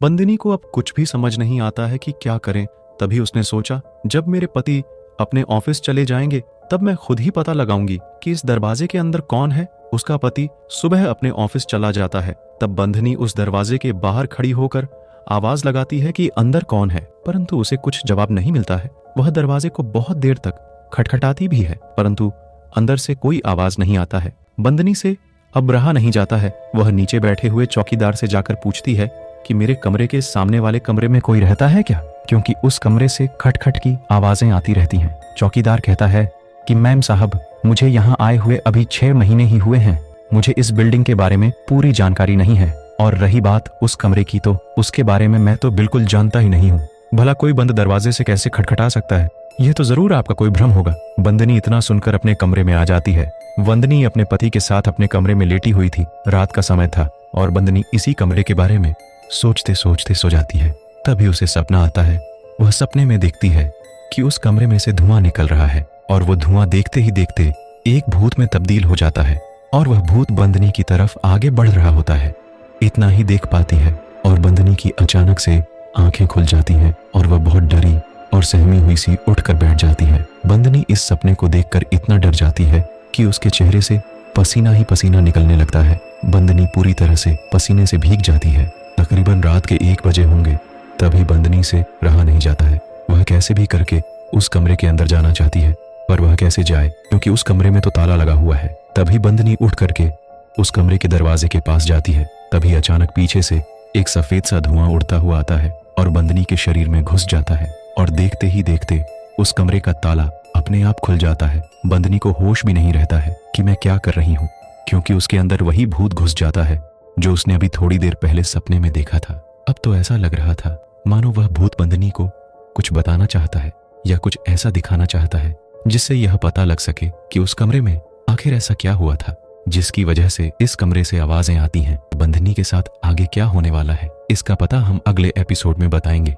बंदिनी को अब कुछ भी समझ नहीं आता है कि क्या करें। तभी उसने सोचा, जब मेरे पति अपने ऑफिस चले जाएंगे तब मैं खुद ही पता लगाऊंगी कि इस दरवाजे के अंदर कौन है। उसका पति सुबह अपने ऑफिस चला जाता है। तब बंधनी उस दरवाजे के बाहर खड़ी होकर आवाज लगाती है कि अंदर कौन है, परंतु उसे कुछ जवाब नहीं मिलता है। वह दरवाजे को बहुत देर तक खटखटाती भी है, परंतु अंदर से कोई आवाज नहीं आता है। बंदनी से अब रहा नहीं जाता है। वह नीचे बैठे हुए चौकीदार से जाकर पूछती है कि मेरे कमरे के सामने वाले कमरे में कोई रहता है क्या, क्योंकि उस कमरे से खटखट की आवाजें आती रहती हैं। चौकीदार कहता है कि मैम साहब, मुझे यहाँ आए हुए अभी 6 महीने ही हुए हैं। मुझे इस बिल्डिंग के बारे में पूरी जानकारी नहीं है, और रही बात उस कमरे की, तो उसके बारे में मैं तो बिल्कुल जानता ही नहीं हूँ। भला कोई बंद दरवाजे से कैसे खटखटा सकता है? यह तो जरूर आपका कोई भ्रम होगा। बंदनी इतना सुनकर अपने कमरे में आ जाती है। बंदनी अपने पति के साथ अपने कमरे में लेटी हुई थी। रात का समय था और बंदनी इसी कमरे के बारे में सोचते सोचते सो जाती है। तभी उसे सपना आता है। वह सपने में देखती है कि उस कमरे में से धुआं निकल रहा है, और वो धुआं देखते ही देखते एक भूत में तब्दील हो जाता है, और वह भूत बंदनी की तरफ आगे बढ़ रहा होता है। इतना ही देख पाती है और बंदनी की अचानक से आंखें खुल जाती हैं और वह बहुत डरी और सहमी हुई सी उठकर बैठ जाती है। बंदनी इस सपने को देखकर इतना डर जाती है कि उसके चेहरे से पसीना ही पसीना निकलने लगता है। बंदनी पूरी तरह से पसीने से भीग जाती है। तकरीबन रात के 1 बजे होंगे। तभी बंदनी से रहा नहीं जाता है। वह कैसे भी करके उस कमरे के अंदर जाना चाहती है, पर वह कैसे जाए, क्योंकि उस कमरे में तो ताला लगा हुआ है। तभी बंदनी उठ करके उस कमरे के दरवाजे के पास जाती है। तभी अचानक पीछे से एक सफेद सा धुआं उड़ता हुआ आता है और बंदनी के शरीर में घुस जाता है, और देखते ही देखते उस कमरे का ताला अपने आप खुल जाता है। बंदनी को होश भी नहीं रहता है कि मैं क्या कर रही हूँ, क्योंकि उसके अंदर वही भूत घुस जाता है जो उसने अभी थोड़ी देर पहले सपने में देखा था। अब तो ऐसा लग रहा था मानो वह भूत बंदनी को कुछ बताना चाहता है या कुछ ऐसा दिखाना चाहता है जिससे यह पता लग सके कि उस कमरे में आखिर ऐसा क्या हुआ था जिसकी वजह से इस कमरे से आवाजें आती हैं। बंदनी के साथ आगे क्या होने वाला है, इसका पता हम अगले एपिसोड में बताएंगे।